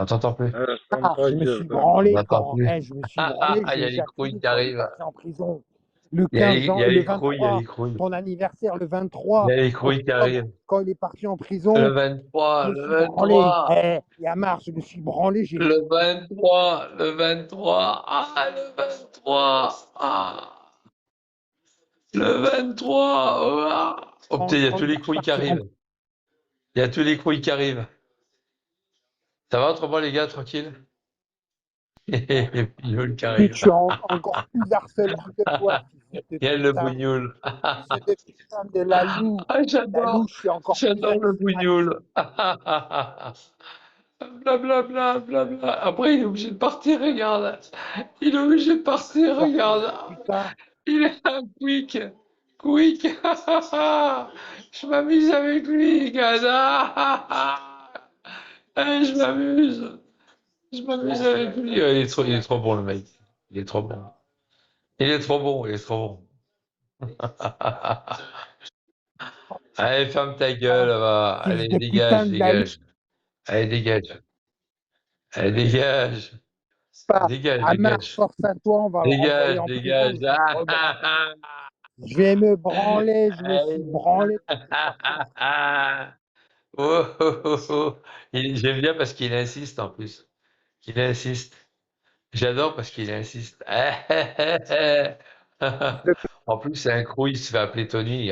On t'entend plus. Ah, je me suis On branlé n'entend quand. plus. Je me suis branlé, Il y j'ai a les crouilles éjaculé qui quand il est arrivent. parti en prison. Le Il y a les, 15 il y jan- a le les crouilles, il y a 23, les crouilles. ton anniversaire, le Il y 23 a les crouilles qui octobre, arrivent. quand il est parti en Le prison, je 23, me le suis branlé. 23, Il y a marre, je me suis branlé, j'ai le 23, le 23. Ah, le 23. Ah, le 23. Ah. Oh putain, il y a quand tous il les est crouilles qui reparti en arrivent. Il y a tous les crouilles qui arrivent. Ça va autrement, les gars, tranquille? Et Pignoule qui prison, je arrive. suis encore plus harceleur que toi, Il y a le bougnoul. fils de putain de Lalou. Ah, Lalou, j'adore. je suis encore plus J'adore le administratif. bougnoul. Blablabla, blabla. Après, il est obligé de partir, regarde. Il est obligé de partir, Toi, fils de regarde. putain. Il est un quick. Quick. Je m'amuse avec lui, gars. Je m'amuse. Je m'amuse avec lui. Il est trop bon, le mec. Il est trop bon. Il est trop bon, il est trop bon. Allez, ferme ta gueule, va. Fils Allez, de putain dégage, de Lalou. dégage. Allez, dégage. Allez, dégage. Pas. Dégage, Amar, dégage. force à toi, on va le renvoyer Dégage, en prison. dégage. Je vais me branler, je me suis Allez. branlé quand il est parti en Oh, oh, oh, oh. J'aime bien parce qu'il insiste en plus. Il insiste. J'adore parce qu'il insiste. prison. En plus, c'est un crew, il se fait appeler Tony.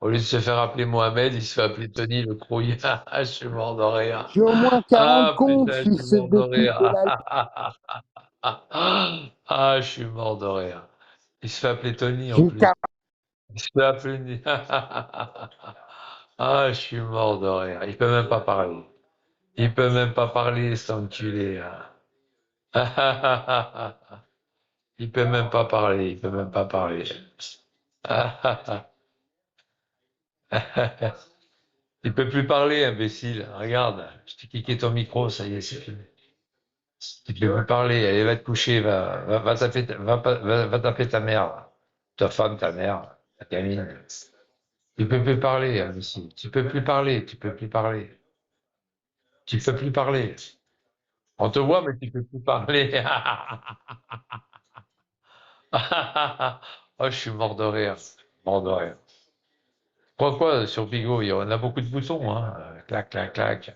Au lieu de se faire appeler Mohamed, il se fait appeler Tony le crouille. Je suis mort de rire. J'ai au moins 40 Ah comptes, putain, je suis fils mort de de pute rire. de la... Ah, je suis mort de rire. Il se fait appeler Tony en J'ai plus. 40... Il se fait appeler... Ah, je suis mort de rire. Il peut même pas parler. Il peut même pas parler, cet enculé. Il peut même pas parler. Il peut même pas parler. Il peut plus parler, imbécile. Regarde, je t'ai cliqué ton micro, ça y est, c'est fini. Il peut plus parler. Allez, va te coucher, va taper, va taper ta mère, ta femme, ta mère, ta gamine. Tu peux plus parler, imbécile. Tu peux plus parler, tu peux plus parler. Tu peux plus parler. On te voit, mais tu peux plus parler. Oh, je suis mort de rire. Mort de rire. Quoi, sur Bigo, on a beaucoup de boutons, hein. Clac, clac, clac.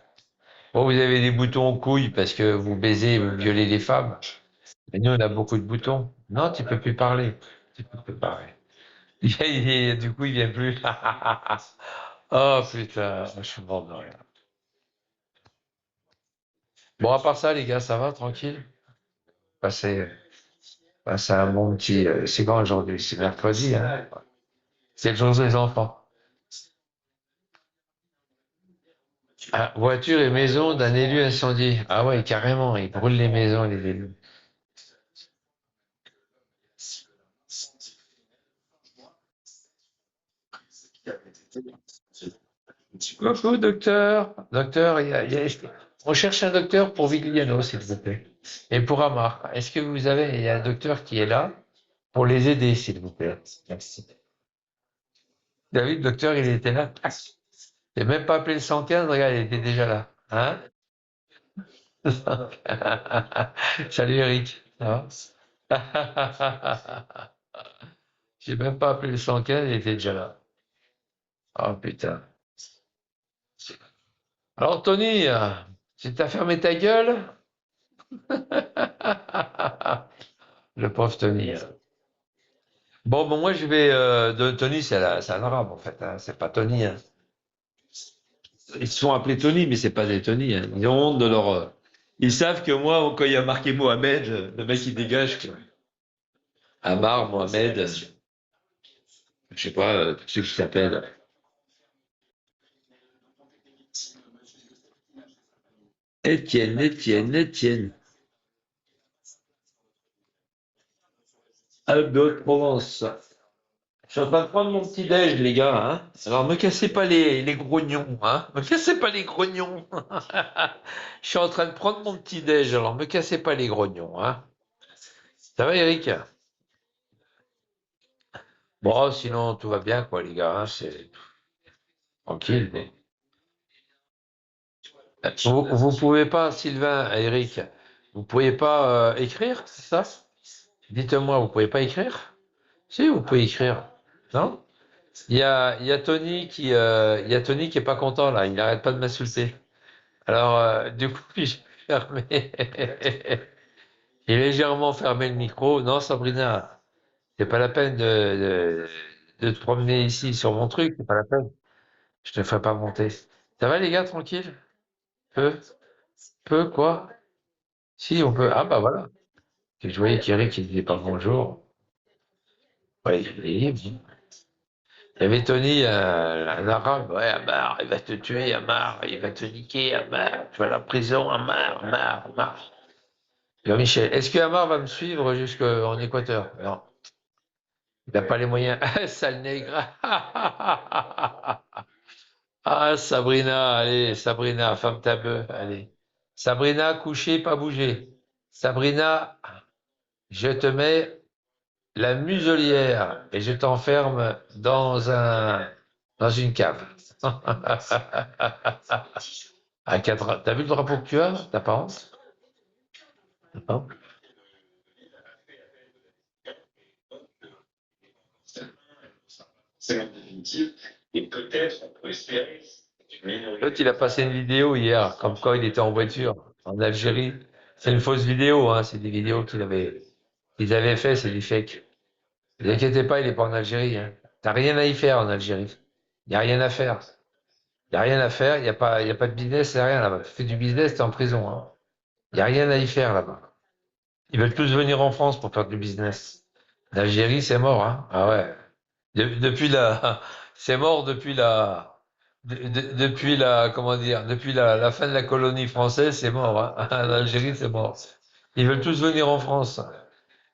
Bon, vous avez des boutons aux couilles parce que vous baisez, vous violez les femmes. Mais nous, on a beaucoup de boutons. Non, tu peux plus parler. Tu peux plus parler. Du coup, il vient plus. Oh putain, je suis mort de rire. Bon, à part ça, les gars, ça va, tranquille? Passez, passez un bon petit. C'est quand aujourd'hui? C'est mercredi, hein? C'est le jour des enfants. Ah, voiture et maison d'un élu incendié. Ah ouais, carrément, ils brûlent les maisons, les élus. Coucou, docteur. Docteur, on cherche un docteur pour Vigliano, s'il vous plaît. Et pour Amar. Est-ce que vous avez, il y a un docteur qui est là pour les aider, s'il vous plaît. Merci. David, docteur, il était là. Il n'a même pas appelé le 115, regarde, il était déjà là. Hein? Salut Eric. Ça va? J'ai même pas appelé le 115, il était déjà là. Oh putain. Alors Tony, tu t'as fermé ta gueule? Le pauvre Tony. Bon, moi je vais. Tony, c'est un arabe en fait, hein, c'est pas Tony. Hein. Ils se sont appelés Tony, mais c'est pas des Tony. Hein. Ils ont honte de leur. Ils savent que moi, quand il y a marqué Mohamed, le mec il dégage. Quoi. Amar, Mohamed, je sais pas, tous ceux qui s'appellent. Étienne, Étienne, Étienne. Alpes de Haute-Provence. Je suis en train de prendre mon petit déj, les gars. Hein. Alors, me cassez pas les grognons. Hein. Me cassez pas les grognons. Je suis en train de prendre mon petit déj. Alors, me cassez pas les grognons. Hein. Ça va, Eric? Bon, sinon, tout va bien, quoi, les gars. Hein. C'est tranquille. Mais... Vous pouvez pas, Sylvain, Eric, vous pouvez pas écrire, c'est ça? Dites-moi, vous pouvez pas écrire? Si, vous pouvez écrire. Non? Il y a Tony il y a Tony qui est pas content là, il n'arrête pas de m'insulter. Alors, du coup, j'ai fermé, j'ai légèrement fermé le micro. Non, Sabrina, c'est pas la peine de te promener ici sur mon truc, c'est pas la peine. Je te ferai pas monter. Ça va les gars, tranquille? Peu? Peu quoi? Si, on peut. Ah bah voilà. Je voyais qu'Eric il disait pas bonjour. Ouais, il y avait Tony, un arabe. Ouais, Amar, il va te tuer, Amar, il va te niquer, Amar. Tu vas à la prison, Amar, Amar, Amar. Jean-Michel, est-ce que Amar va me suivre jusqu'en Équateur? Non, il n'a pas les moyens. Sale nègre. Ah, Sabrina, allez, Sabrina, femme ta bœuf, allez. Sabrina, coucher, pas bouger. Sabrina, je te mets la muselière et je t'enferme dans une cave. À 4 ans. T'as vu le drapeau que tu as? T'as pas honte? T'as pas honte. L'autre, il a passé une vidéo hier, comme quoi il était en voiture en Algérie. C'est une fausse vidéo, hein. C'est des vidéos qu'ils avaient fait, c'est du fake. Ne vous inquiétez pas, il est pas en Algérie, hein. T'as rien à y faire en Algérie. Il n'y a rien à faire. Il n'y a rien à faire, il y a pas de business, c'est rien là-bas. Tu fais du business, t'es en prison, hein. Il n'y a rien à y faire là-bas. Ils veulent tous venir en France pour faire du business. L'Algérie, c'est mort, hein. Ah ouais. Depuis la, c'est mort depuis la, comment dire, depuis la fin de la colonie française, c'est mort, hein. L'Algérie, c'est mort. Ils veulent tous venir en France.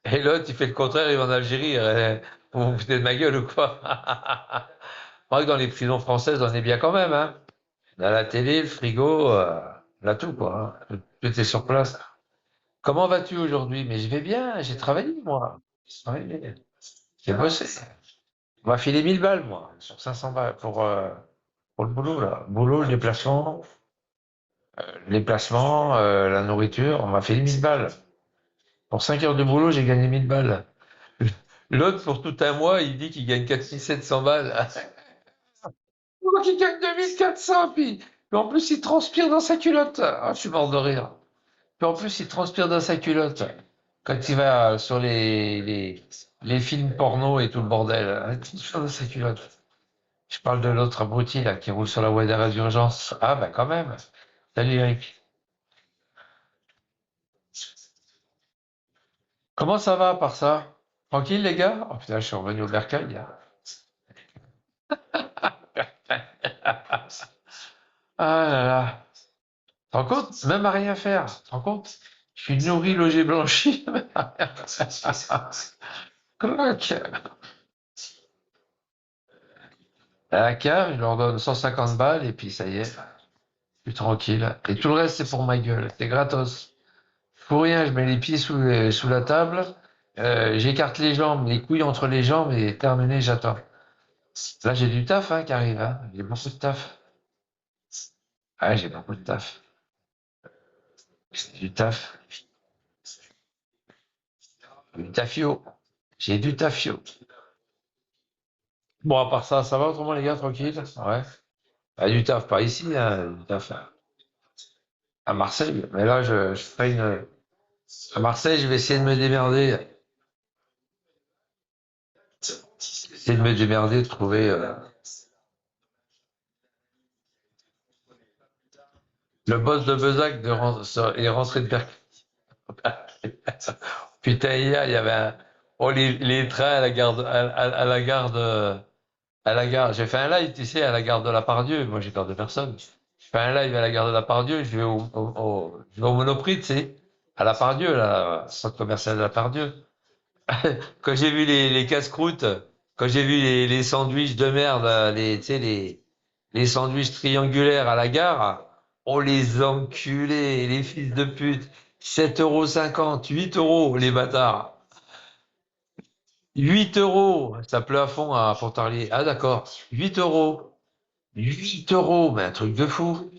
Et l'autre, il fait le contraire, il va en Algérie. Vous vous foutez de ma gueule ou quoi? Moi, que dans les prisons françaises, on est bien quand même, hein. On a la télé, le frigo, on a tout, quoi, hein. Tout est sur place. Comment vas-tu aujourd'hui? Mais je vais bien, j'ai travaillé, moi. J'ai travaillé. J'ai bossé. On m'a filé 1000 balles, moi, sur 500 balles pour le boulot, là. Boulot, les placements, la nourriture, on m'a filé 1000 balles. Pour 5 heures de boulot, j'ai gagné 1000 balles. L'autre, pour tout un mois, il dit qu'il gagne 4700 balles. Pourquoi qu'il gagne 2400, puis en plus, il transpire dans sa culotte. Ah, je suis mort de rire. Puis en plus, il transpire dans sa culotte. Quand il va sur les films porno et tout le bordel, hein, il transpire dans sa culotte. Je parle de l'autre abruti, là, qui roule sur la voie d'arrêt d'urgence. Ah, bah, quand même. Salut, Eric. Comment ça va, à part ça? Tranquille, les gars? Oh, putain, je suis revenu au bercail, là. Ah là là. Tu te rends compte? Même à rien faire. Tu te rends compte? Je suis nourri, logé, blanchi. Même à rien faire. Clac. À la cave, je leur donne 150 balles et puis ça y est, je suis tranquille. Et tout le reste, c'est pour ma gueule. C'est gratos. Pour rien, je mets les pieds sous la table, j'écarte les jambes, les couilles entre les jambes et terminé, j'attends. Là, j'ai du taf hein, qui arrive. Hein. J'ai beaucoup de taf. Ah, j'ai beaucoup de taf. J'ai du taf. Du tafio. J'ai du tafio. Bon, à part ça, ça va autrement, les gars, tranquille? Ouais. Ah, du taf, pas ici, hein, du taf à Marseille. Mais là, je ferai une. À Marseille, je vais essayer de me démerder. Essayer de me démerder, de trouver. Le boss de Bezac est rentré de Berck. Putain, hier, il y avait oh, les trains à la gare, à la gare à la gare. J'ai fait un live, tu sais, à la gare de la Pardieu. Moi, j'ai peur de personne. Je fais un live à la gare de la Pardieu. Je vais je vais au Monoprix, tu sais, à la Pardieu, là, centre commercial de la Pardieu. Quand j'ai vu les casse-croûtes, quand j'ai vu les sandwichs de merde, tu sais, les sandwichs triangulaires à la gare, oh les enculés, les fils de pute, 7,50 €, 8 euros les bâtards. 8 euros, ça pleut à fond à Pontarlier. Ah d'accord, 8 euros. 8 euros, mais un truc de fou.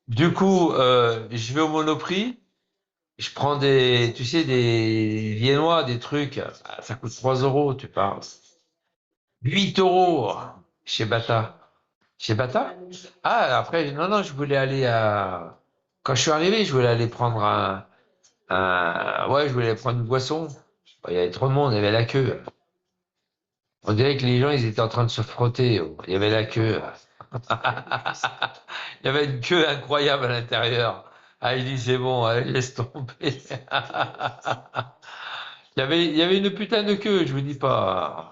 Du coup, je vais au Monoprix, je prends des, tu sais, des viennois, des trucs. Ah, ça coûte 3 euros, tu parles. 8 euros chez Bata. Chez Bata? Ah, après, non, non, je voulais aller à... Quand je suis arrivé, je voulais aller prendre ouais, je voulais prendre une boisson. Il y avait trop de monde, il y avait la queue. On dirait que les gens, ils étaient en train de se frotter. Il y avait la queue. Il y avait une queue incroyable à l'intérieur. Ah, il dit, c'est bon, allez, laisse tomber. Il y avait une putain de queue, je vous dis pas.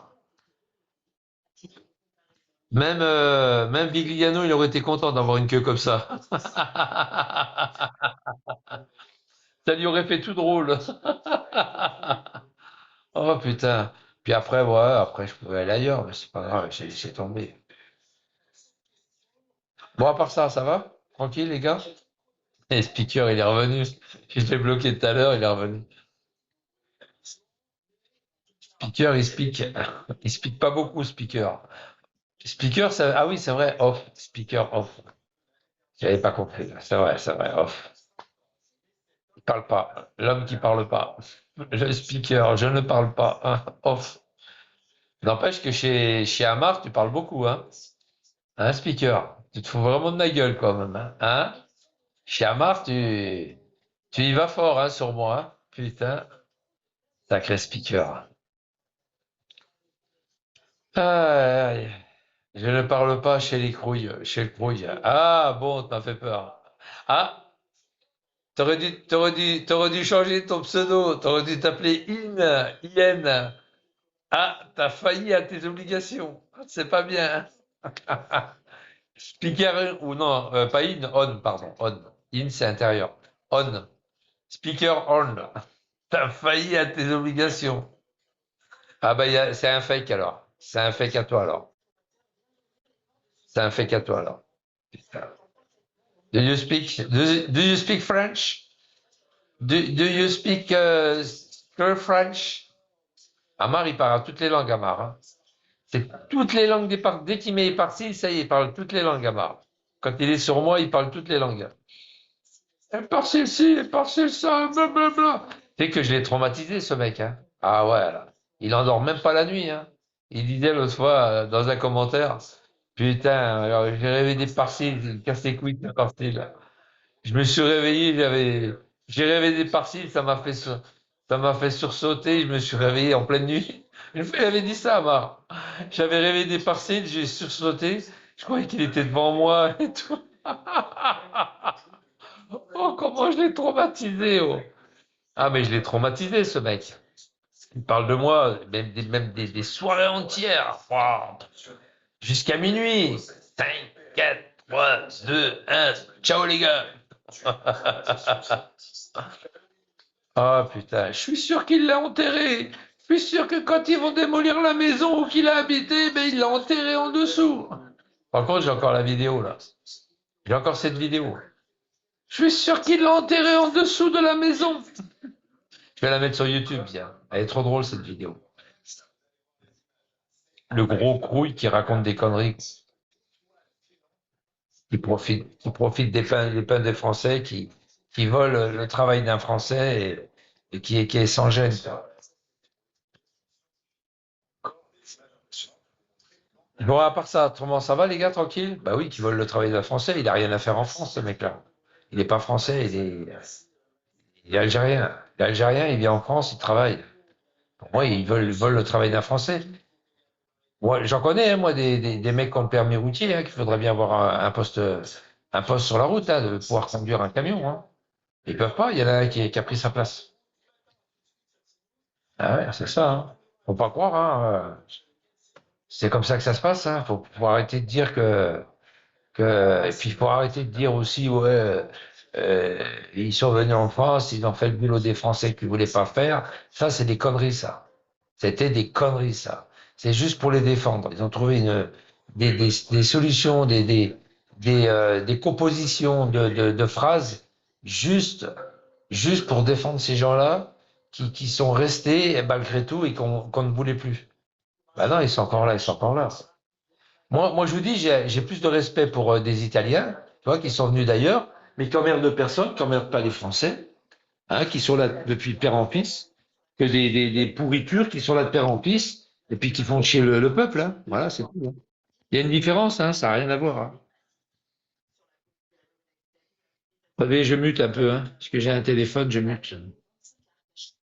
Même Vigliano, il aurait été content d'avoir une queue comme ça. Ça lui aurait fait tout drôle. Oh putain. Puis après, ouais, après je pouvais aller ailleurs, mais c'est pas grave, j'ai laissé tomber. Bon, à part ça, ça va? Tranquille, les gars? Et Speaker, il est revenu. Je l'ai bloqué tout à l'heure, il est revenu. Speaker, il speak. Il speak pas beaucoup, Speaker. Speaker, ça... Ah oui, c'est vrai, off. Speaker, off. J'avais pas compris. C'est vrai, off. Il parle pas. L'homme qui parle pas. Le speaker, je ne parle pas. Hein, off. N'empêche que chez Amar, tu parles beaucoup, hein? Hein, speaker? Tu te fous vraiment de ma gueule, quand même, hein? Hein? Chez Amar, tu y vas fort, hein, sur moi, hein? Putain. Sacré speaker. Aïe, aïe. Je ne parle pas chez les crouilles, chez le crouille. Ah, bon, t'as fait peur. Ah, t'aurais dû changer ton pseudo. T'aurais dû t'appeler In. Ah, t'as failli à tes obligations. C'est pas bien, hein. Speaker, ou non, pas in, on, pardon, on. In, c'est intérieur. On. Speaker on. T'as failli à tes obligations. Ah bah, c'est un fake alors. C'est un fake à toi alors. C'est un fake à toi alors. Putain. Do you speak French? Do you speak French? Amar, il parle toutes les langues, Amar, hein. C'est toutes les langues dès qu'il m'est parti, ça y est, il parle toutes les langues, Amar. Quand il est sur moi, il parle toutes les langues. Elle part ci, elle part ça, blablabla. Tu sais que je l'ai traumatisé, ce mec, hein. Ah ouais, là. Il endort même pas la nuit, hein. Il disait l'autre fois, dans un commentaire, putain, alors j'ai rêvé des parcelles, il casse les couilles de parcelles. Je me suis réveillé, j'ai rêvé des parcelles, ça m'a fait sursauter, je me suis réveillé en pleine nuit. Une fois, il avait dit ça, moi. J'avais rêvé des parcelles, j'ai sursauté, je croyais qu'il était devant moi et tout. Oh, comment je l'ai traumatisé, oh. Ah, mais je l'ai traumatisé, ce mec. Il parle de moi, même des soirées entières. Wow. Jusqu'à minuit. 5, 4, 3, 2, 1. Ciao, les gars. Ah, putain. Je suis sûr qu'il l'a enterré. Je suis sûr que quand ils vont démolir la maison où qu'il a habité, ben, il l'a enterré en dessous. Par contre, j'ai encore la vidéo, là. J'ai encore cette vidéo. Je suis sûr qu'il l'a enterré en dessous de la maison. Je vais la mettre sur YouTube, tiens. Elle est trop drôle, cette vidéo. Le gros crouille qui raconte des conneries, qui profite des pains des Français, qui vole le travail d'un Français et qui est sans gêne. Bon, à part ça, comment ça va, les gars, tranquille? Bah oui, qui vole le travail d'un Français, il a rien à faire en France, ce mec-là. Il n'est pas français, il est algérien. Il est algérien, il vient en France, il travaille. Pour moi, il vole le travail d'un Français. Moi, j'en connais, hein, moi, des mecs qui ont le permis routier, hein, qui voudraient bien avoir un poste sur la route, hein, de pouvoir conduire un camion, hein. Ils peuvent pas, il y en a un qui a pris sa place. Ah ouais, c'est ça, hein. Faut pas croire, hein. C'est comme ça que ça se passe, hein. Faut arrêter de dire et puis il faut arrêter de dire aussi, ouais, ils sont venus en France, ils ont fait le boulot des Français qu'ils voulaient pas faire. Ça, c'est des conneries, ça. C'était des conneries, ça. C'est juste pour les défendre. Ils ont trouvé des solutions, des compositions de phrases juste pour défendre ces gens-là qui sont restés malgré tout et qu'on ne voulait plus. Ben non, ils sont encore là, ils sont encore là. Moi, je vous dis, j'ai plus de respect pour des Italiens, tu vois, qui sont venus d'ailleurs, mais qui emmerde personne, qui emmerde pas les Français, hein, qui sont là depuis père en fils, que des pourritures qui sont là de père en fils, et puis qui font chier le peuple, hein. Voilà, c'est tout, hein. Il y a une différence, hein, ça n'a rien à voir, hein. Vous savez, je mute un peu, hein, parce que j'ai un téléphone, je mute.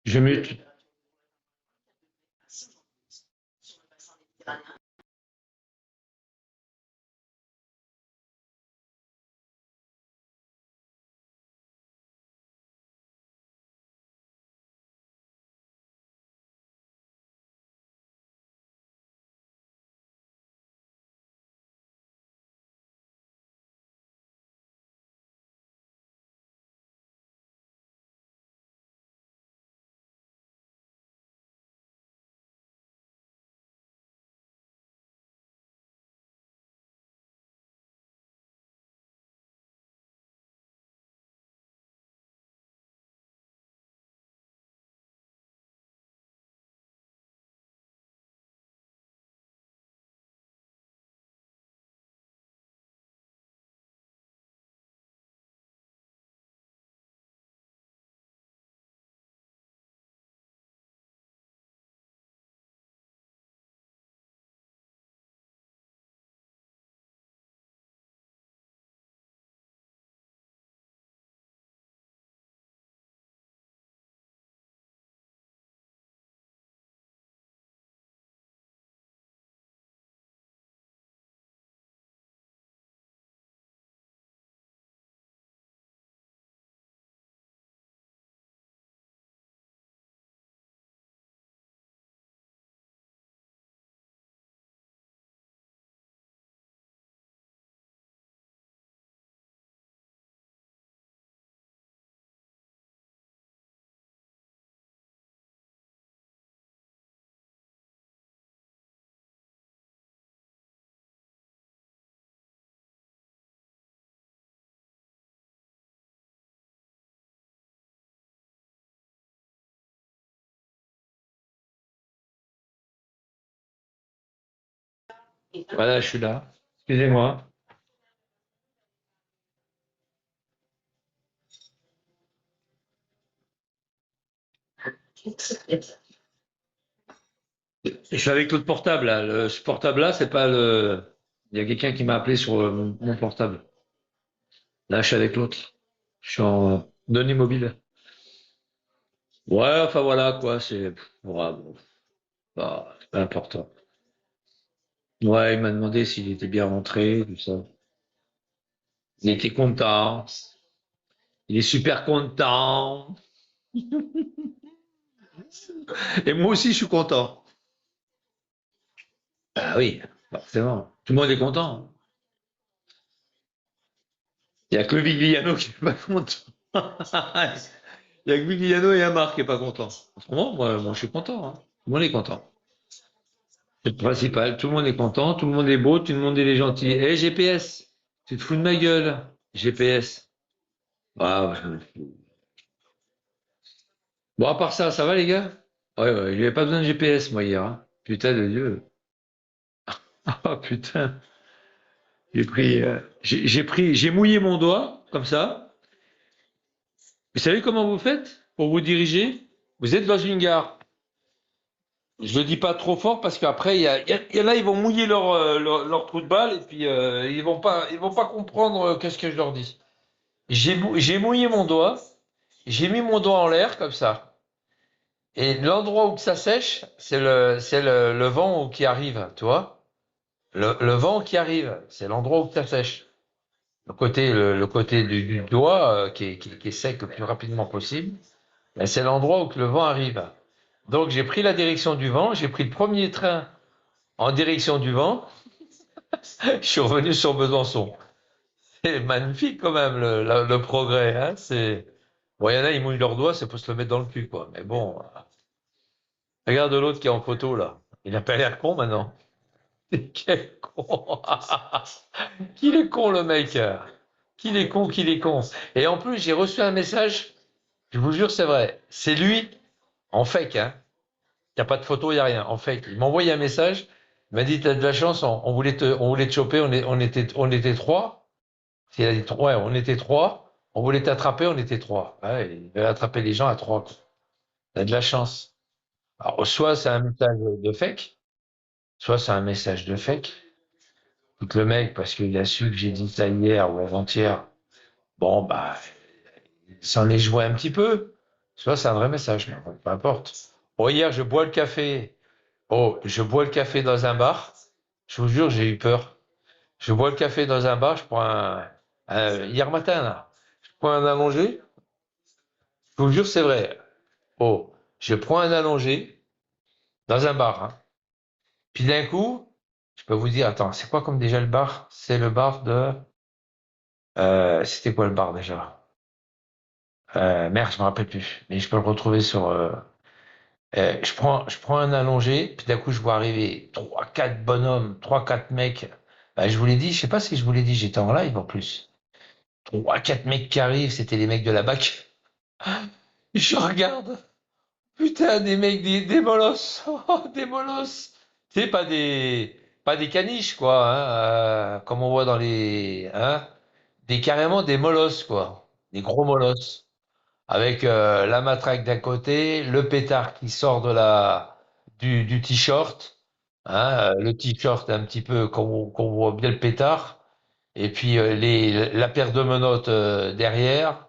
Je mute. Voilà, je suis là. Excusez-moi. Je suis avec l'autre portable, là. Ce portable-là, c'est pas le. Il y a quelqu'un qui m'a appelé sur mon portable. Là, je suis avec l'autre. Je suis en données mobile. Ouais, enfin voilà, quoi. Ouais, bon, c'est pas important. Ouais, il m'a demandé s'il était bien rentré, tout ça. Il était content. Il est super content. Et moi aussi, je suis content. Ah oui, forcément. Tout le monde est content. Il y a que Vigliano qui est pas content. Il y a que Vigliano et Amar qui est pas content. Autrement, moi, je suis content, hein. Tout le monde est content. C'est le principal. Tout le monde est content, tout le monde est beau, tout le monde est gentil. Eh, GPS, tu te fous de ma gueule. GPS. Ah, bon, à part ça, ça va les gars? Ouais, ouais, j'avais pas besoin de GPS moi hier, hein. Putain de Dieu. Ah putain. J'ai mouillé mon doigt, comme ça. Vous savez comment vous faites pour vous diriger? Vous êtes dans une gare. Je le dis pas trop fort parce qu'après, il y en a, ils vont mouiller leur trou de balle et puis ils vont pas comprendre qu'est-ce que je leur dis. J'ai mouillé mon doigt, j'ai mis mon doigt en l'air comme ça. Et l'endroit où que ça sèche, le vent qui arrive, tu vois? Le vent qui arrive, c'est l'endroit où que ça sèche. Le côté du doigt qui est sec le plus rapidement possible, ben, c'est l'endroit où que le vent arrive. Donc j'ai pris la direction du vent, j'ai pris le premier train en direction du vent, je suis revenu sur Besançon. C'est magnifique quand même le progrès, hein. Bon, il y en a, ils mouillent leurs doigts, c'est pour se le mettre dans le cul, quoi. Mais bon, regarde l'autre qui est en photo là. Il a pas l'air con maintenant. Quel con. Qu'il est con le mec. Qu'il est con, qu'il est con. Et en plus, j'ai reçu un message, je vous jure, c'est vrai. C'est lui, en fake, hein. Il n'y a pas de photo, il n'y a rien. En fake. Il m'a envoyé un message. Il m'a dit, t'as de la chance, on voulait te choper, on était trois. Il a dit, ouais, on était trois. On voulait t'attraper, on était trois. Ouais, il veut attraper les gens à trois, quoi. T'as de la chance. Alors, soit c'est un message de fake, soit c'est un message de fake. Donc le mec, parce qu'il a su que j'ai dit ça hier ou avant-hier, bon, bah, il s'en est joué un petit peu. Soit c'est un vrai message, mais bon, peu importe. Bon, hier, je bois le café. Oh, je bois le café dans un bar. Je vous jure, j'ai eu peur. Je bois le café dans un bar, je prends hier matin, là. Je prends un allongé. Je vous jure, c'est vrai. Oh, je prends un allongé dans un bar, hein. Puis d'un coup, je peux vous dire, attends, c'est quoi comme déjà le bar? C'est le bar de... c'était quoi le bar déjà? Merde, je me rappelle plus. Mais je peux le retrouver sur... je prends un allongé, puis d'un coup, je vois arriver trois, quatre bonhommes, trois, quatre mecs. Bah, je vous l'ai dit, je sais pas si je vous l'ai dit, j'étais en live en plus. Trois, quatre mecs qui arrivent, c'était les mecs de la BAC. Je regarde. Putain, des mecs, des molosses. Oh, des molosses. Tu sais, pas des caniches, quoi, hein, comme on voit dans les, hein, carrément des molosses, quoi. Des gros molosses. Avec la matraque d'un côté, le pétard qui sort du t-shirt, hein, le t-shirt un petit peu, qu'on voit bien le pétard. Et puis la paire de menottes derrière.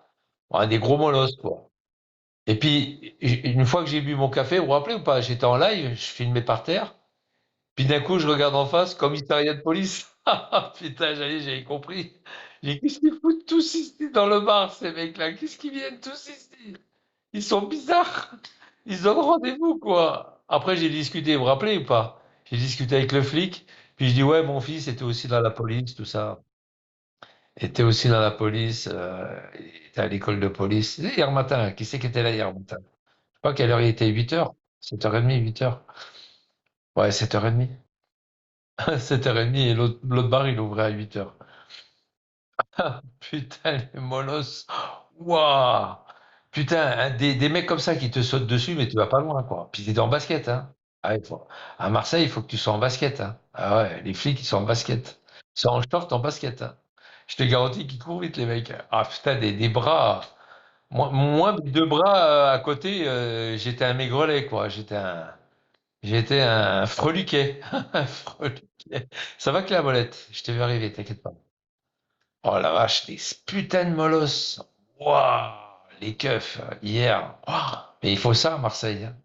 Ouais, des gros molosses, quoi. Et puis, une fois que j'ai bu mon café, vous vous rappelez ou pas? J'étais en live, je filmais par terre. Puis d'un coup, je regarde en face, commissariat de police. Ah, putain, j'avais compris. J'ai dit, qu'est-ce qu'ils foutent tous ici dans le bar, ces mecs-là? Qu'est-ce qu'ils viennent tous ici? Ils sont bizarres. Ils ont rendez-vous, quoi. Après, j'ai discuté, vous vous rappelez ou pas? J'ai discuté avec le flic. Puis je dis, ouais, mon fils était aussi dans la police, tout ça. Était aussi dans la police. Il était à l'école de police. Hier matin, qui c'est qui était là hier matin? Je sais pas quelle heure il était, 8h? 7h30, 8h. Ouais, 7h30. 7h30 et l'autre bar, il ouvrait à 8h. Putain, les molosses. Waouh! Putain, hein, des mecs comme ça qui te sautent dessus, mais tu vas pas loin, quoi. Puis t'es en basket, hein. Ah, à Marseille, il faut que tu sois en basket, hein. Ah ouais, les flics, ils sont en basket. Ils sont en short, en basket, hein. Je te garantis qu'ils courent vite, les mecs. Ah putain, des bras. Moi, deux bras à côté, j'étais un maigrelet, quoi. J'étais un freluquet. Un freluquet. Ça va que la molette? Je t'ai vu arriver, t'inquiète pas. Oh la vache, des putains de molosses. Waouh, les keufs, hier. Ouah, mais il faut ça à Marseille, hein.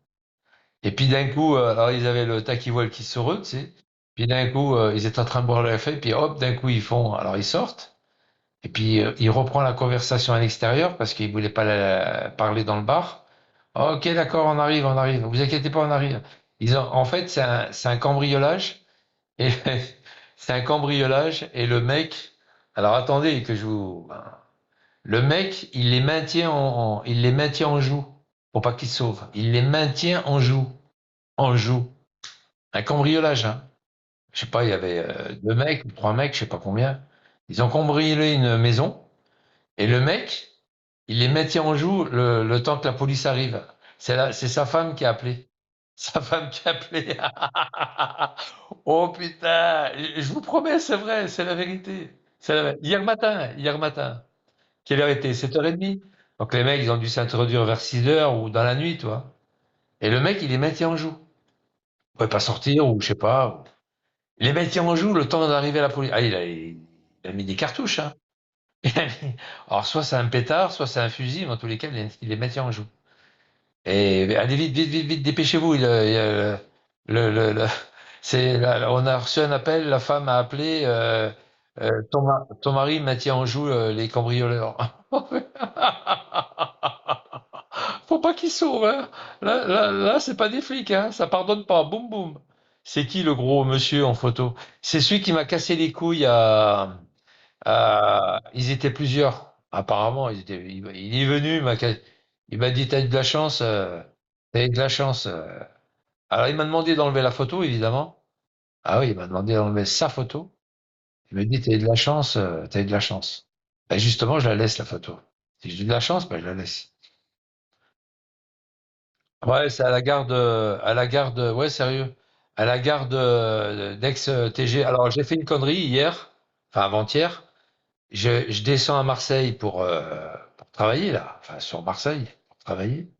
Et puis d'un coup, alors ils avaient le taquis-voile qui sur eux, tu sais. Puis d'un coup, ils étaient en train de boire le café, puis hop, d'un coup, alors ils sortent. Et puis il reprend la conversation à l'extérieur parce qu'il voulait pas parler dans le bar. Ok, d'accord, on arrive, on arrive. Vous inquiétez pas, on arrive. En fait, c'est un cambriolage. Et c'est un cambriolage. Et le mec, alors attendez que je vous. Le mec, il les maintient en joue pour pas qu'ils se sauvent. Il les maintient en joue, en joue. Un cambriolage, hein. Je sais pas, il y avait deux mecs ou trois mecs, je sais pas combien. Ils ont cambriolé une maison et le mec, il les maintient en joue le temps que la police arrive. C'est sa femme qui a appelé. Sa femme qui a appelé. Oh putain, je vous promets, c'est vrai, c'est la vérité. Hier matin, hier matin. Quelle heure était? 7h30. Donc les mecs, ils ont dû s'introduire vers 6h ou dans la nuit, toi. Et le mec, il les maintient en joue. Il pouvait pas sortir ou je sais pas. Il les maintient en joue le temps d'arriver à la police. Ah, il a mis des cartouches, hein. Alors soit c'est un pétard, soit c'est un fusil, mais en tous les cas, il les maintient en joue. Et allez vite, vite, vite, vite, dépêchez-vous. On a reçu un appel, la femme a appelé, ton mari maintient en joue les cambrioleurs. Faut pas qu'ils sauvent, hein. Là, c'est pas des flics, hein. Ça pardonne pas. Boum, boum. C'est qui le gros monsieur en photo? C'est celui qui m'a cassé les couilles ils étaient plusieurs. Apparemment, il est venu, il m'a dit, t'as eu de la chance, t'as eu de la chance. Alors, il m'a demandé d'enlever la photo, évidemment. Ah oui, il m'a demandé d'enlever sa photo. Il m'a dit, t'as eu de la chance, t'as eu de la chance. Ben, justement, je la laisse, la photo. Si j'ai eu de la chance, ben, je la laisse. Ouais, c'est à la gare ouais, sérieux, à la gare d'Aix-TG. Alors, j'ai fait une connerie hier, enfin avant-hier. je descends à Marseille pour travailler là, enfin sur Marseille pour travailler.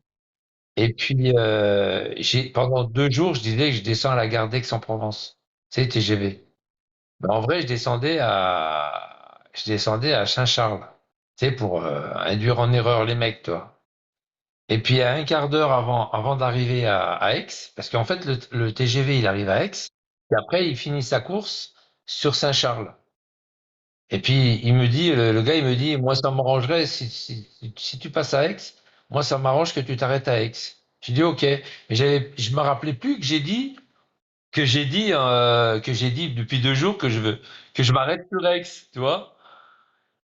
Et puis pendant 2 jours, je disais que je descends à la gare d'Aix-en-Provence. Tu sais, TGV. Mais en vrai, je descendais à Saint-Charles. Tu sais, pour induire en erreur les mecs, toi. Et puis à un quart d'heure avant d'arriver à Aix, parce qu'en fait le TGV il arrive à Aix, et après il finit sa course sur Saint-Charles. Et puis le gars il me dit, moi ça m'arrangerait si tu passes à Aix, moi ça m'arrange que tu t'arrêtes à Aix. Je dis ok, mais je me rappelais plus que j'ai dit depuis 2 jours que je m'arrête sur Aix, tu vois.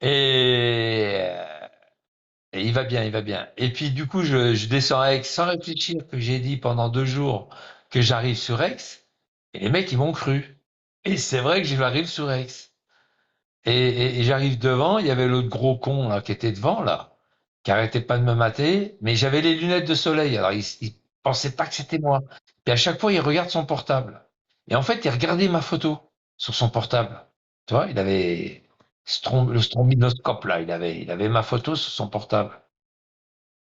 Et, et il va bien, il va bien. Et puis du coup je descends à Aix sans réfléchir que j'ai dit pendant 2 jours que j'arrive sur Aix. Et les mecs ils m'ont cru. Et c'est vrai que j'arrive sur Aix. Et j'arrive devant, il y avait l'autre gros con là, qui était devant, là, qui arrêtait pas de me mater, mais j'avais les lunettes de soleil, alors il pensait pas que c'était moi. Puis à chaque fois, il regarde son portable. Et en fait, il regardait ma photo sur son portable. Tu vois, il avait le strombinoscope, là, il avait ma photo sur son portable.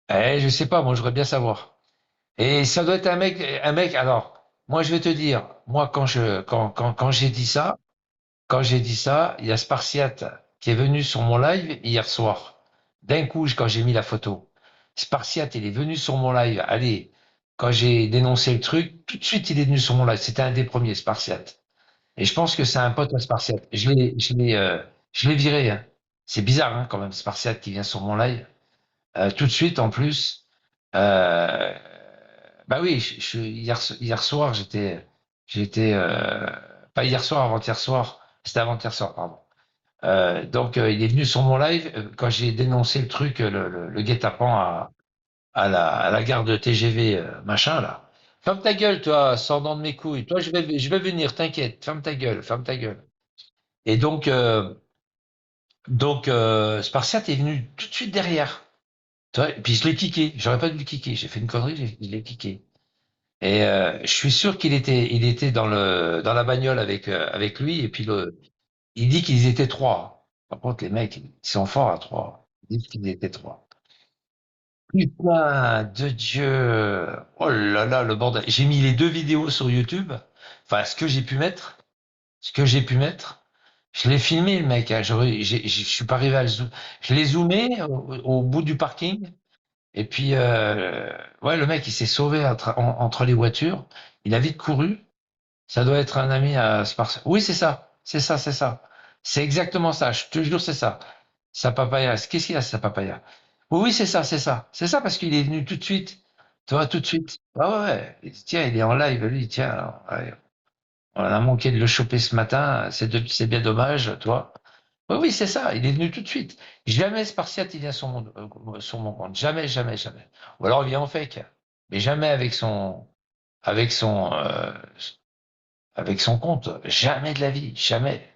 Je sais pas, moi, je voudrais bien savoir. Et ça doit être alors, moi, je vais te dire, moi, quand j'ai dit ça, il y a Spartiate qui est venu sur mon live hier soir. D'un coup, quand j'ai mis la photo, Spartiate, il est venu sur mon live. Allez, quand j'ai dénoncé le truc, tout de suite, il est venu sur mon live. C'était un des premiers, Spartiate. Et je pense que c'est un pote à Spartiate. Je l'ai viré, hein. C'est bizarre, hein, quand même, Spartiate qui vient sur mon live. Tout de suite, en plus. Euh, Bah oui, hier soir, pas hier soir, avant-hier soir. C'était avant-hier soir, pardon. Donc, il est venu sur mon live quand j'ai dénoncé le truc, le guet-apens à la gare de TGV, machin, là. Ferme ta gueule, toi, sors de mes couilles. Toi, je vais venir, t'inquiète. Ferme ta gueule, ferme ta gueule. Et donc, Spartiate est venu tout de suite derrière. Tu vois, et puis je l'ai kické. J'aurais pas dû le kicker. J'ai fait une connerie, je l'ai kické. Et je suis sûr qu'il était dans la bagnole avec lui. Et puis il dit qu'ils étaient trois. Par contre, les mecs, ils sont forts à trois. Ils disent qu'ils étaient trois. Putain de Dieu! Oh là là, le bordel. J'ai mis les 2 vidéos sur YouTube. Enfin, ce que j'ai pu mettre. Je l'ai filmé, le mec, hein. Je suis pas arrivé à le zoom. Je l'ai zoomé au bout du parking. Et puis, ouais, le mec, il s'est sauvé entre les voitures. Il a vite couru. Ça doit être un ami à Sparta. Oui, c'est ça. C'est ça, c'est ça. C'est exactement ça. Je te jure, c'est ça. Sa papaya. Qu'est-ce qu'il a, sa papaya? Oui, oui, c'est ça, c'est ça. C'est ça parce qu'il est venu tout de suite. Tu vois, tout de suite. Ah ouais, ouais. Tiens, il est en live, lui. Tiens, alors, ouais. On a manqué de le choper ce matin. C'est bien dommage, toi. Oui, oui, c'est ça. Il est venu tout de suite. Jamais Spartiate, il vient sur mon compte. Jamais, jamais, jamais. Ou alors il vient en fake. Mais jamais avec son, euh, avec son compte. Jamais de la vie. Jamais.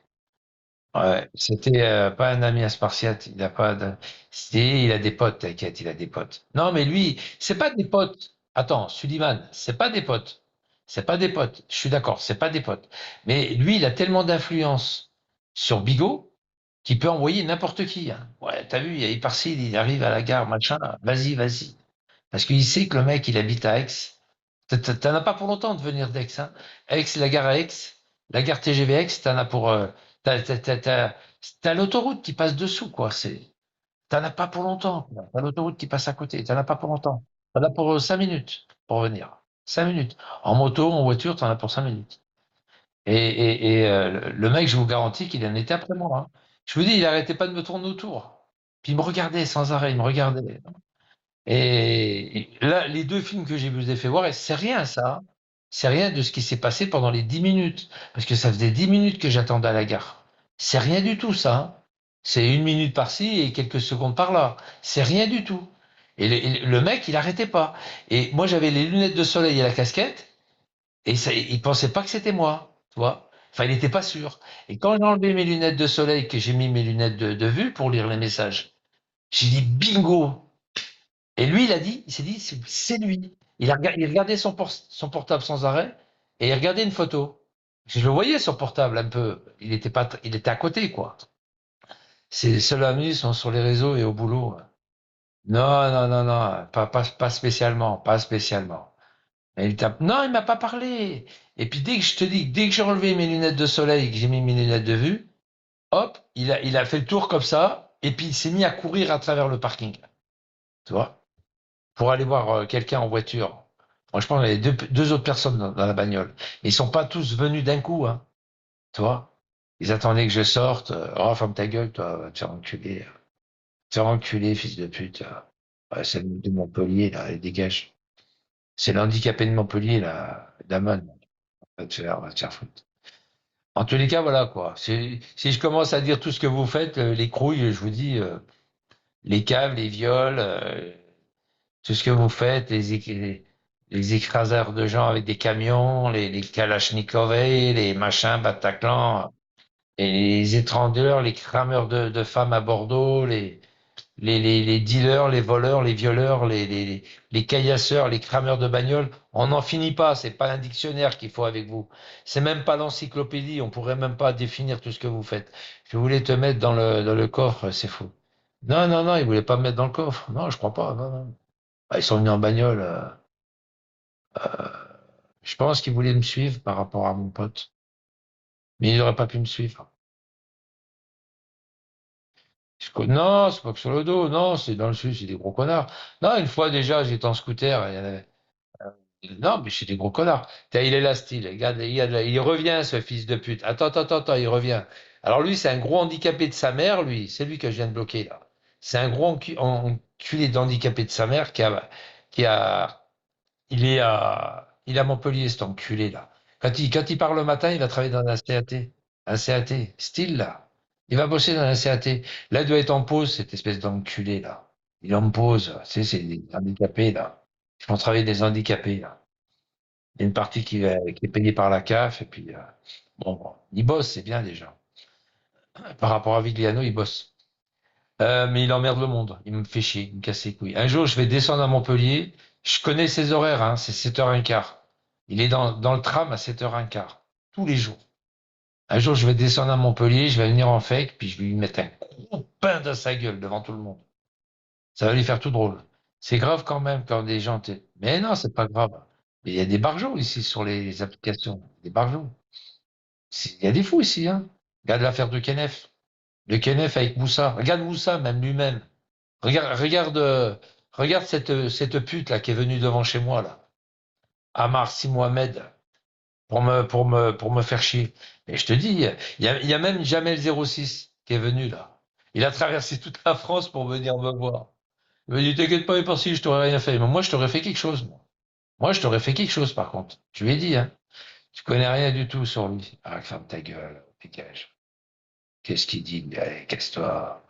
Ouais, c'était pas un ami à Spartiate. Il a pas de... il a des potes, t'inquiète, il a des potes. Non, mais lui, c'est pas des potes. Attends, Sullivan, c'est pas des potes. C'est pas des potes. Je suis d'accord, c'est pas des potes. Mais lui, il a tellement d'influence sur Bigot qu'il peut envoyer n'importe qui, hein. Ouais, t'as vu, il par-ci, il arrive à la gare, machin. Vas-y, vas-y. Parce qu'il sait que le mec, il habite à Aix. T'en as pas pour longtemps de venir d'Aix, hein. Aix, la gare à Aix, la gare TGV Aix, t'en as pour. T'as l'autoroute qui passe dessous, quoi. T'en as pas pour longtemps, quoi. T'as l'autoroute qui passe à côté. T'en as pas pour longtemps. T'en as pour 5 minutes pour venir. 5 minutes. En moto, en voiture, t'en as pour 5 minutes. Et le mec, je vous garantis qu'il en était après moi, hein. Je vous dis, il arrêtait pas de me tourner autour. Puis il me regardait sans arrêt, il me regardait. Et là, les 2 films que je vous ai fait voir, et c'est rien ça, hein. C'est rien de ce qui s'est passé pendant les 10 minutes. Parce que ça faisait 10 minutes que j'attendais à la gare. C'est rien du tout ça, hein. C'est 1 minute par-ci et quelques secondes par-là. C'est rien du tout. Et le mec, il arrêtait pas. Et moi, j'avais les lunettes de soleil et la casquette, et ça, il pensait pas que c'était moi, tu vois. Enfin, il n'était pas sûr. Et quand j'ai enlevé mes lunettes de soleil, que j'ai mis mes lunettes de vue pour lire les messages, j'ai dit bingo. Et lui, il s'est dit, c'est lui. Il regardait son portable sans arrêt et il regardait une photo. Je le voyais son portable un peu. Il était pas, il était à côté, quoi. Ces seuls amis sont sur les réseaux et au boulot. Non, non, non, non, pas spécialement, pas spécialement. Et il tape, non, il m'a pas parlé. Et puis dès que je te dis, dès que j'ai enlevé mes lunettes de soleil et que j'ai mis mes lunettes de vue, hop, il a fait le tour comme ça, et puis il s'est mis à courir à travers le parking, tu vois, pour aller voir quelqu'un en voiture. Franchement, il y avait deux autres personnes dans la bagnole. Ils sont pas tous venus d'un coup, hein, tu vois. Ils attendaient que je sorte. Oh, ferme ta gueule, toi, va te faire enculer. Te faire enculer, fils de pute. Ouais, c'est le mec de Montpellier, là, allez, dégage. C'est l'handicapé de Montpellier, là, Damon. Va te faire foutre. En tous les cas, voilà, quoi. Si je commence à dire tout ce que vous faites, les couilles, je vous dis, les caves, les viols, tout ce que vous faites, les écraseurs de gens avec des camions, les Kalachnikov, les machins Bataclan, et les étrangleurs, les crameurs de femmes à Bordeaux, les dealers, les voleurs, les violeurs, les caillasseurs, les crameurs de bagnoles, on n'en finit pas. C'est pas un dictionnaire qu'il faut avec vous. C'est même pas l'encyclopédie. On pourrait même pas définir tout ce que vous faites. Je voulais te mettre dans le coffre, c'est fou. Non, non, non, ils voulaient pas me mettre dans le coffre. Non, je crois pas. Non, non. Ah, ils sont venus en bagnole. Je pense qu'ils voulaient me suivre par rapport à mon pote. Mais ils n'auraient pas pu me suivre. Non, c'est pas que sur le dos. Non, c'est dans le sud, c'est des gros connards. Non, une fois déjà, j'étais en scooter. Il y en avait. Non, mais c'est des gros connards. Tiens, il est là, style. Regarde, il revient, ce fils de pute. Attends, attends, attends, attends, il revient. Alors lui, c'est un gros handicapé de sa mère, lui. C'est lui que je viens de bloquer, là. C'est un gros enculé d'handicapé de sa mère qui a, il est à Montpellier, cet enculé, là. Quand il part le matin, il va travailler dans un CAT. Un CAT. Style, là. Il va bosser dans un CAT. Là, il doit être en pause, cette espèce d'enculé, là. Il est en pause. Tu sais, c'est des handicapés, là. Ils font travailler des handicapés, là. Il y a une partie qui est payée par la CAF, et puis, bon, il bosse, c'est bien déjà. Par rapport à Vigliano, il bosse. Mais il emmerde le monde. Il me fait chier, il me casse les couilles. Un jour, je vais descendre à Montpellier. Je connais ses horaires, hein, c'est 7h15. Il est dans le tram à 7h15. Tous les jours. Un jour, je vais descendre à Montpellier, je vais venir en fake, puis je vais lui mettre un gros pain dans sa gueule devant tout le monde. Ça va lui faire tout drôle. C'est grave quand même quand des gens... Mais non, c'est pas grave. Mais il y a des barjots ici sur les applications. Des barjots. Il y a des fous ici, hein. Regarde l'affaire de Kenef. De Kenef avec Moussa. Regarde Moussa, même lui-même. Regarde cette pute là qui est venue devant chez moi là. Amar Si Mohamed pour me faire chier. Et je te dis, il y a même Jamel 06 qui est venu là. Il a traversé toute la France pour venir me voir. Il m'a dit, t'inquiète pas, si je t'aurais rien fait. Mais moi, je t'aurais fait quelque chose. Moi, je t'aurais fait quelque chose par contre. Je lui ai dit, hein. Tu connais rien du tout sur lui. Ah, ferme ta gueule, dégage. Qu'est-ce qu'il dit? Allez, casse-toi.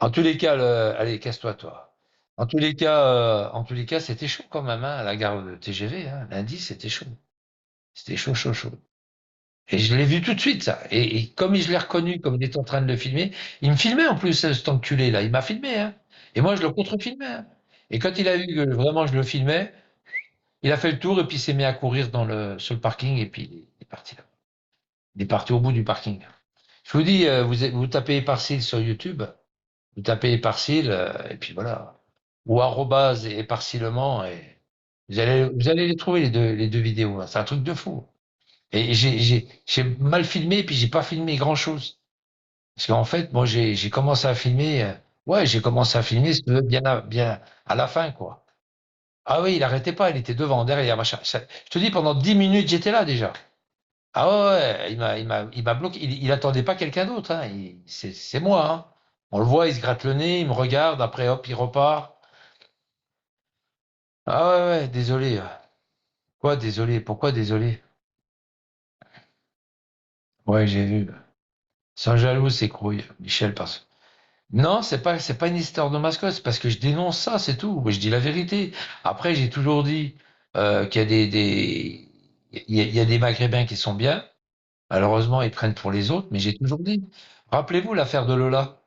En tous les cas, allez, casse-toi, toi. En tous les cas, c'était chaud quand même, hein, à la gare de TGV, hein. Lundi, c'était chaud. C'était chaud, chaud, chaud. Et je l'ai vu tout de suite, ça. Et comme je l'ai reconnu, comme il était en train de le filmer, il me filmait en plus, cet enculé, là. Il m'a filmé, hein. Et moi, je le contre-filmais, hein. Et quand il a vu que vraiment je le filmais, il a fait le tour et puis il s'est mis à courir sur le parking et puis il est parti là. Il est parti au bout du parking. Je vous dis, vous tapez Éparcile sur YouTube, vous tapez Éparcile, et puis voilà. Ou arrobase éparcilement, et vous allez les trouver, les deux vidéos, hein. C'est un truc de fou. Et j'ai mal filmé, puis j'ai pas filmé grand-chose. Parce qu'en fait, moi, j'ai commencé à filmer, ouais, j'ai commencé à filmer, si tu veux, bien à la fin, quoi. Ah oui, il arrêtait pas, il était devant, derrière, machin. Je te dis, pendant 10 minutes, j'étais là déjà. Ah ouais, ouais, il m'a bloqué. Il attendait pas quelqu'un d'autre, hein. C'est moi, hein. On le voit, il se gratte le nez, il me regarde, après hop, il repart. Ah ouais, ouais, désolé. Quoi, désolé? Pourquoi désolé? Ouais, j'ai vu. Sans jaloux, c'est crouille, Michel, parce non, c'est pas une histoire de mascotte, c'est parce que je dénonce ça, c'est tout. Moi, je dis la vérité. Après, j'ai toujours dit qu'il y a il y a des Maghrébins qui sont bien. Malheureusement, ils prennent pour les autres, mais j'ai toujours dit. Rappelez-vous l'affaire de Lola,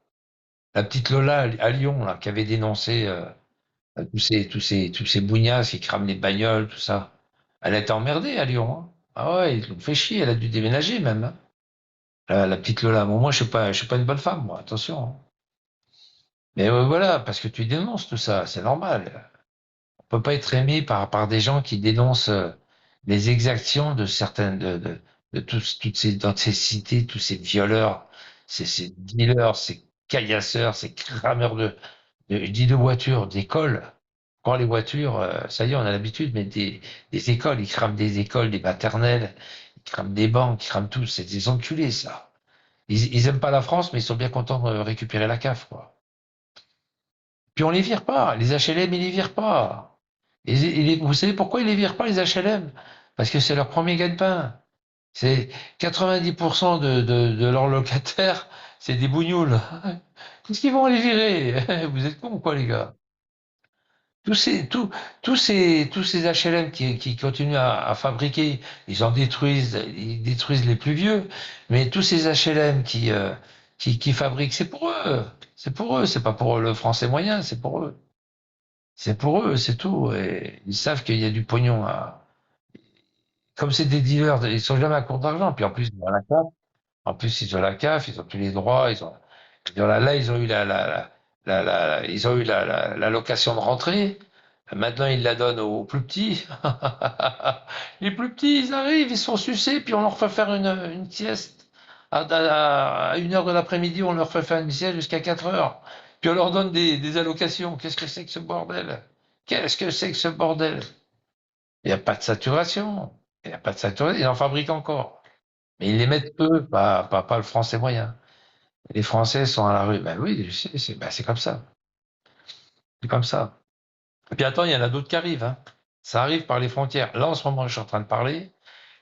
la petite Lola à Lyon, là, qui avait dénoncé tous ces bougnasses qui crament les bagnoles, tout ça. Elle a été emmerdée à Lyon, hein. Ah ouais, ils l'ont fait chier, elle a dû déménager même, hein. La petite Lola. Bon, moi, je suis pas une bonne femme, moi, attention, hein. Mais voilà, parce que tu dénonces tout ça, c'est normal. On peut pas être aimé par des gens qui dénoncent les exactions de certaines de toutes ces dans ces cités, tous ces violeurs, ces dealers, ces caillasseurs, ces crameurs je dis de voitures, d'écoles. Quand les voitures, ça y est, on a l'habitude, mais des écoles, ils crament des écoles, des maternelles, ils crament des banques, ils crament tout. C'est des enculés, ça. Ils aiment pas la France, mais ils sont bien contents de récupérer la CAF, quoi. Puis on les vire pas. Les HLM, ils les virent pas. Vous savez pourquoi ils les virent pas, les HLM? Parce que c'est leur premier gagne-pain. C'est 90% de leurs locataires, c'est des bougnoules. Qu'est-ce qu'ils vont les virer? Vous êtes cons, quoi, les gars? Tous ces, tous, tous ces HLM qui continuent à fabriquer, ils détruisent les plus vieux, mais tous ces HLM qui fabriquent, c'est pour eux. C'est pour eux, c'est pas pour le français moyen, c'est pour eux. C'est pour eux, c'est tout. Et ils savent qu'il y a du pognon à, comme c'est des dealers, ils sont jamais à court d'argent. Puis en plus, ils ont la CAF. En plus, ils ont la CAF, ils ont tous les droits, là, ils ont eu ils ont eu la location de rentrée. Maintenant, ils la donnent aux plus petits. Les plus petits, ils arrivent, ils sont sucés, puis on leur fait faire une sieste. À 1 heure de l'après-midi, on leur fait faire une sieste jusqu'à 4 heures. Puis on leur donne des allocations. Qu'est-ce que c'est que ce bordel? Qu'est-ce que c'est que ce bordel? Il n'y a pas de saturation. Il n'y a pas de saturation. Ils en fabriquent encore. Mais ils les mettent peu, pas le français moyen. Les Français sont à la rue. Ben oui, je sais, c'est comme ça. C'est comme ça. Et puis attends, il y en a d'autres qui arrivent, hein. Ça arrive par les frontières. Là, en ce moment, je suis en train de parler.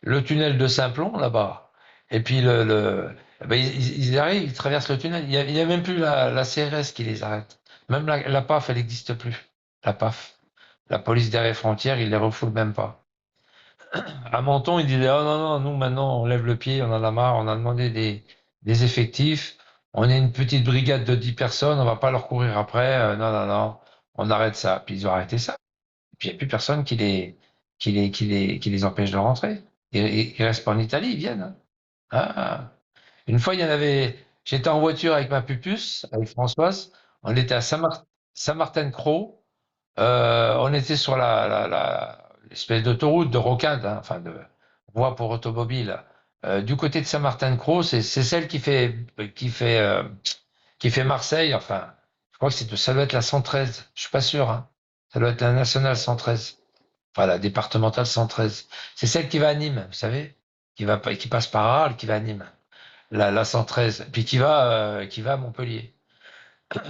Le tunnel de Saint-Plon, là-bas. Et puis ben, ils arrivent, ils traversent le tunnel. Il y a même plus la CRS qui les arrête. Même la PAF, elle n'existe plus. La PAF. La police derrière frontières, ils les refoulent même pas. À Menton, ils disaient, oh non, non, nous maintenant, on lève le pied, on en a marre, on a demandé des effectifs. On est une petite brigade de 10 personnes, on va pas leur courir après. Non, non, non, on arrête ça. Puis ils ont arrêté ça. Puis il n'y a plus personne qui les empêche de rentrer. Ils restent pas en Italie, ils viennent, hein. Ah. Une fois, j'étais en voiture avec ma pupusse, avec Françoise. On était à Saint-Martin-de-Crau. On était sur l'espèce d'autoroute de rocade, hein, enfin de voie pour automobile. Du côté de Saint-Martin-de-Crau, c'est celle qui fait, euh, qui fait Marseille. Enfin, je crois que ça doit être la 113. Je suis pas sûr, hein. Ça doit être la nationale 113. Enfin, la départementale 113. C'est celle qui va à Nîmes, vous savez, qui passe par Arles, qui va à Nîmes. La 113. Puis qui va à Montpellier.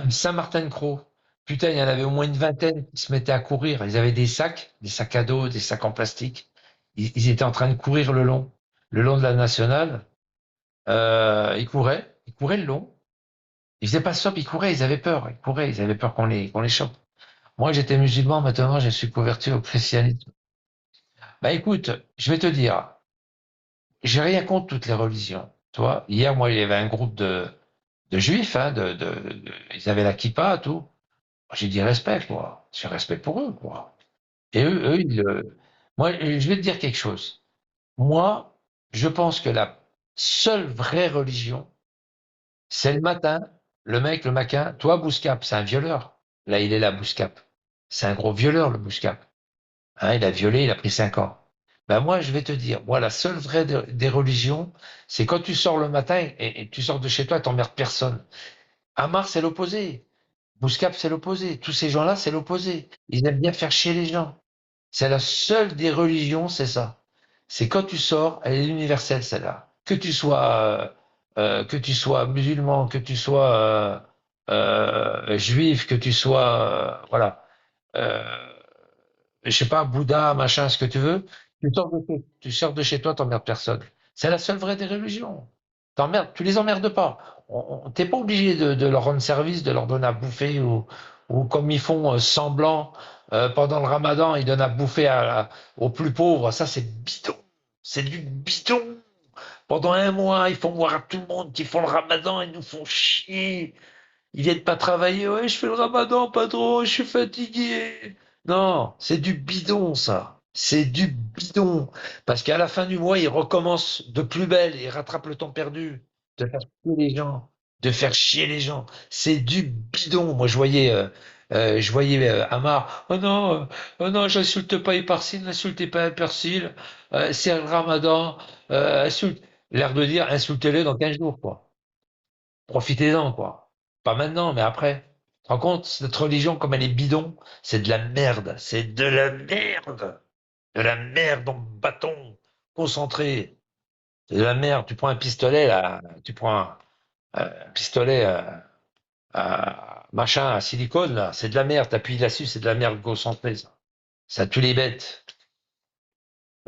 Saint-Martin-de-Crau. Putain, il y en avait au moins une vingtaine qui se mettaient à courir. Ils avaient des sacs à dos, des sacs en plastique. Ils étaient en train de courir le long de la nationale. Ils couraient le long. Ils faisaient pas stop, ils couraient, ils avaient peur. Ils couraient, ils avaient peur qu'on les chope. Moi, j'étais musulman, maintenant, je suis converti au christianisme. Bah écoute, je vais te dire, j'ai rien contre toutes les religions. Toi, hier, moi, il y avait un groupe de juifs, hein, ils avaient la kippa, tout. J'ai dit respect, quoi. J'ai respect pour eux, quoi. Et moi, je vais te dire quelque chose. Moi, je pense que la seule vraie religion, c'est le matin, le mec, le maquin, toi, Bouscap, c'est un violeur. Là, il est là, Bouscap. C'est un gros violeur, le Bouscap. Hein, il a violé, il a pris 5 ans. Ben moi, je vais te dire, moi, la seule vraie des religions, c'est quand tu sors le matin et tu sors de chez toi, t'emmerdes personne. Amar, c'est l'opposé. Bouscap, c'est l'opposé. Tous ces gens-là, c'est l'opposé. Ils aiment bien faire chier les gens. C'est la seule des religions, c'est ça. C'est quand tu sors, elle est universelle, celle-là. Que tu sois musulman, que tu sois juif, que tu sois, voilà, euh, je sais pas, Bouddha, machin, ce que tu veux, tu sors de chez toi, t'emmerdes personne. C'est la seule vraie des religions. Tu les emmerdes pas. T'es pas obligé de leur rendre service, de leur donner à bouffer ou comme ils font semblant pendant le Ramadan, ils donnent à bouffer aux plus pauvres. Ça, c'est bidon. C'est du bidon. Pendant 1 mois, ils font voir à tout le monde qu'ils font le Ramadan, ils nous font chier. Ils viennent pas travailler. Ouais, je fais le Ramadan, patron, je suis fatigué. Non, c'est du bidon, ça. C'est du bidon. Parce qu'à la fin du mois, ils recommencent de plus belle et rattrapent le temps perdu. de faire chier les gens, de faire chier les gens. C'est du bidon. Moi, je voyais Amar. Oh non, j'insulte pas Hyparsil, n'insultez pas Hyparsil. C'est le Ramadan. Insulte. L'air de dire, insultez-le dans 15 jours, quoi. Profitez-en, quoi. Pas maintenant, mais après. Tu te rends compte, cette religion, comme elle est bidon, c'est de la merde. C'est de la merde. De la merde en bâton, concentré. C'est de la merde. Tu prends un pistolet, là. Tu prends un pistolet machin, à silicone, là. C'est de la merde. T'appuies là-dessus, c'est de la merde concentrée, ça. Ça tue les bêtes.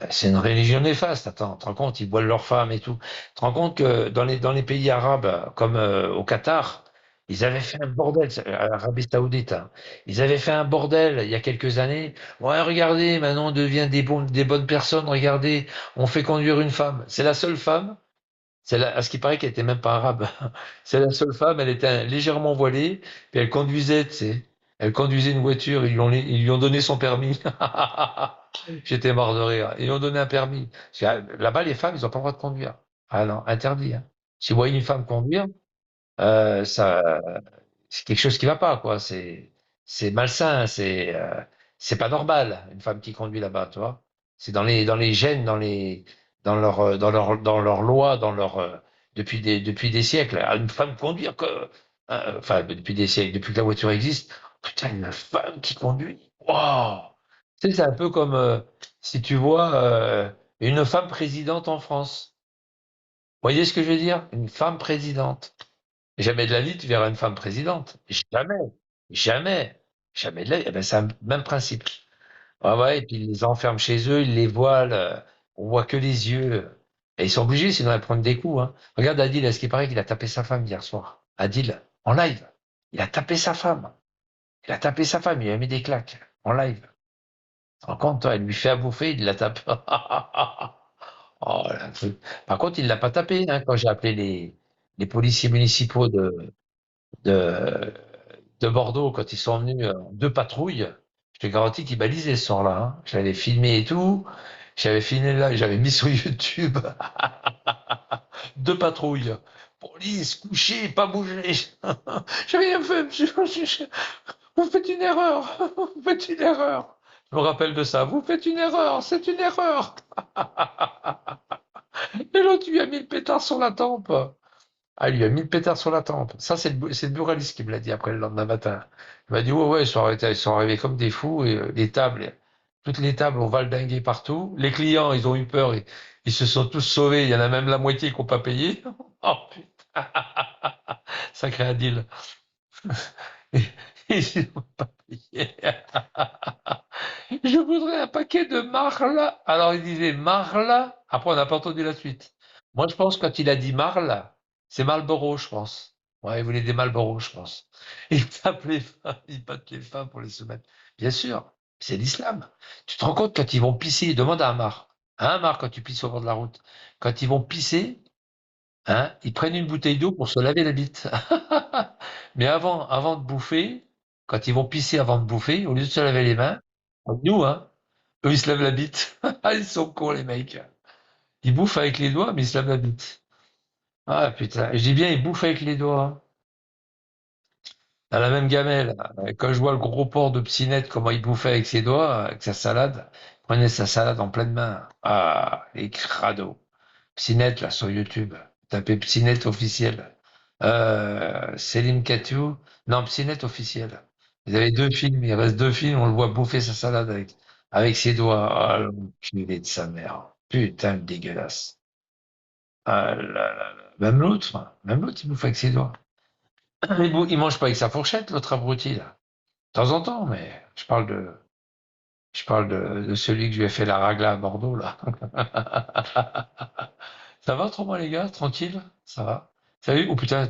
C'est une religion néfaste. Attends, tu te rends compte, ils voilent leurs femmes et tout. Tu te rends compte que dans les pays arabes, comme au Qatar, ils avaient fait un bordel, à l'Arabie Saoudite, hein. Ils avaient fait un bordel il y a quelques années. Ouais, regardez, maintenant on devient des bonnes personnes. Regardez, on fait conduire une femme. C'est la seule femme. À ce qui paraît qu'elle était même pas arabe. C'est la seule femme. Elle était légèrement voilée, puis elle conduisait, tu sais. Elle conduisait une voiture. Ils lui ont donné son permis. J'étais mort de rire. Ils lui ont donné un permis. Parce que là-bas, les femmes, ils ont pas le droit de conduire. Ah non, interdit, hein. Si vous voyez une femme conduire, ça, c'est quelque chose qui va pas, quoi. C'est malsain, c'est pas normal, une femme qui conduit là-bas, tu vois. C'est dans les gènes, dans leur loi, depuis des siècles. Ah, une femme conduire enfin, depuis des siècles, depuis que la voiture existe. Putain, une femme qui conduit. Waouh! Tu sais, c'est un peu comme, si tu vois, une femme présidente en France. Vous voyez ce que je veux dire? Une femme présidente. Jamais de la vie, tu verras une femme présidente. Jamais. Jamais. Jamais de la vie. Eh ben, c'est un même principe. Ouais, ouais, et puis ils les enferment chez eux, ils les voilent, on voit que les yeux. Et ils sont obligés, sinon elles prennent des coups, hein. Regarde Adil, est-ce qu'il paraît qu'il a tapé sa femme hier soir? Adil, en live. Il a tapé sa femme. Il a tapé sa femme, il lui a mis des claques. En live. Tu te rends compte, toi, elle lui fait à bouffer, il la tape. Oh, là, un truc. Par contre, il l'a pas tapé, hein, quand j'ai appelé les policiers municipaux de, de Bordeaux, quand ils sont venus en deux patrouilles, je te garantis qu'ils balisaient ce soir-là, hein. Je l'avais filmé et tout. J'avais filmé là, j'avais mis sur YouTube deux patrouilles. Police, couché, pas bougé. J'ai rien fait, monsieur. Vous faites une erreur. Vous faites une erreur. Je me rappelle de ça. Vous faites une erreur. C'est une erreur. Et l'autre lui a mis le pétard sur la tempe. Ah, il lui a mis le pétard sur la tempe. Ça, c'est le buraliste qui me l'a dit après le lendemain matin. Il m'a dit, ouais, ouais, ils sont arrivés comme des fous et toutes les tables ont valdingué partout. Les clients, ils ont eu peur, ils se sont tous sauvés. Il y en a même la moitié qui n'ont pas payé. Oh putain, sacré Adil. Et- Ils n'ont pas payé. Je voudrais un paquet de marle. Alors il disait marle. Après, on n'a pas entendu la suite. Moi, je pense quand il a dit Marle, c'est Marlboro, je pense. Ouais, il voulait des Marlboro, je pense. Il tape les femmes, il batte les femmes pour les soumettre. Bien sûr, c'est l'islam. Tu te rends compte quand ils vont pisser, demande à Amar quand tu pisses au bord de la route. Quand ils vont pisser, hein, ils prennent une bouteille d'eau pour se laver la bite. Mais avant de bouffer, quand ils vont pisser avant de bouffer, au lieu de se laver les mains, comme nous, hein, eux ils se lavent la bite. Ils sont cons les mecs. Ils bouffent avec les doigts, mais ils se lavent la bite. Ah putain, je dis bien, il bouffe avec les doigts. Dans la même gamelle. Quand je vois le gros porc de Psynette, comment il bouffait avec ses doigts, avec sa salade, il prenait sa salade en pleine main. Ah, les crados. Psynette, là, sur YouTube. Tapez Psynette officiel. Selim Katiou. Non, Psynette officiel. Vous avez deux films, il reste deux films, on le voit bouffer sa salade avec ses doigts. Ah, l'enculé de sa mère. Putain, le dégueulasse. Ah là là là. Même l'autre, il bouffe avec ses doigts. Il mange pas avec sa fourchette, l'autre abruti, là. De temps en temps, mais de celui que je lui ai fait la ragla à Bordeaux, là. Ça va autrement, les gars? Tranquille? Ça va? Salut? Oh putain,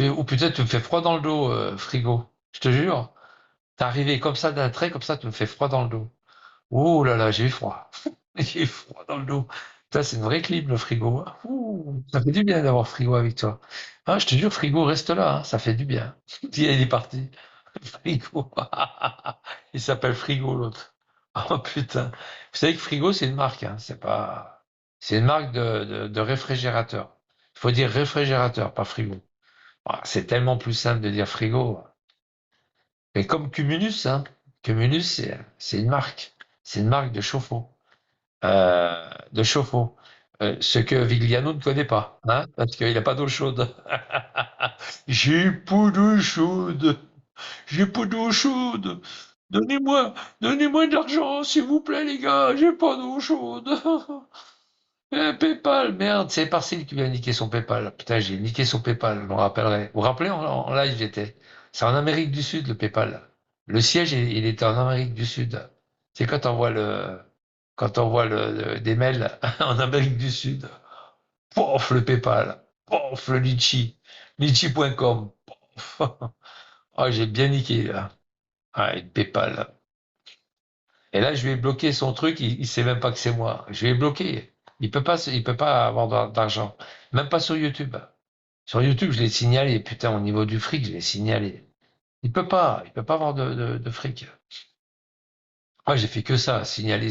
oh putain, tu me fais froid dans le dos, frigo. Je te jure. T'es arrivé comme ça d'un trait, comme ça, tu me fais froid dans le dos. Oh là là, j'ai eu froid. J'ai eu froid dans le dos. Putain, c'est une vraie clim, le frigo, hein. Ouh, ça fait du bien d'avoir frigo avec toi. Ah, je te jure, frigo, reste là, hein, ça fait du bien. Tiens, il est parti. Frigo. Il s'appelle Frigo, l'autre. Oh putain. Vous savez que Frigo, c'est une marque, hein. C'est pas, c'est une marque de réfrigérateur. Il faut dire réfrigérateur, pas frigo. Ah, c'est tellement plus simple de dire frigo. Mais comme Cumulus, hein. Cumulus, c'est une marque. C'est une marque de chauffe-eau. De chauffe-eau. Ce que Vigliano ne connaît pas, hein, parce qu'il n'a pas d'eau chaude. J'ai pas d'eau chaude. J'ai pas d'eau chaude. Donnez-moi, donnez-moi de l'argent, s'il vous plaît, les gars. J'ai pas d'eau chaude. PayPal, merde, c'est Parcel qui vient niquer son PayPal. Putain, j'ai niqué son PayPal, je m'en rappellerai. Vous vous rappelez, en live, j'étais. C'est en Amérique du Sud, le PayPal. Le siège, il était en Amérique du Sud. C'est quand on voit des mails en Amérique du Sud. Pof, le PayPal. Pof, le Litchi. Litchi.com. Pof. Ah, j'ai bien niqué, là. Ah, le PayPal. Et là, je lui ai bloqué son truc, il sait même pas que c'est moi. Je lui ai bloqué. Il peut pas avoir d'argent. Même pas sur YouTube. Sur YouTube, je l'ai signalé. Putain, au niveau du fric, je l'ai signalé. Il peut pas avoir de fric. Moi, j'ai fait que ça, signaler,